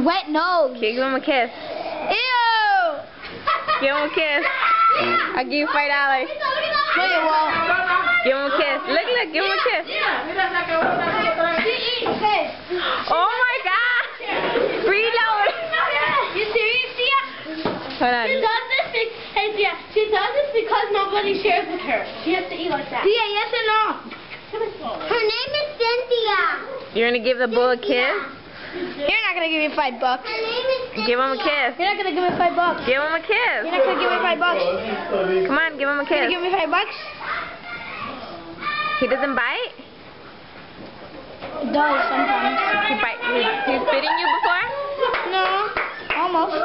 wet nose. Okay, give him a kiss. Ew! Give him a kiss. I'll give you $5. No, you won't. Give him a kiss. Look, give him a kiss. Oh my God! Reload. You serious, Tia? Hold on. She does this because nobody shares with her. She has to eat like that. Tia, yes or no? Her name is Cynthia. You're gonna give the bull a kiss? You're not gonna give me $5. Her name is Cynthia. Give him a kiss. You're not gonna give me $5. Give him a kiss. You're not gonna give me $5. Come on, give him a You're kiss. gonna give me $5? He doesn't bite? He does sometimes. He's biting you before? No, almost.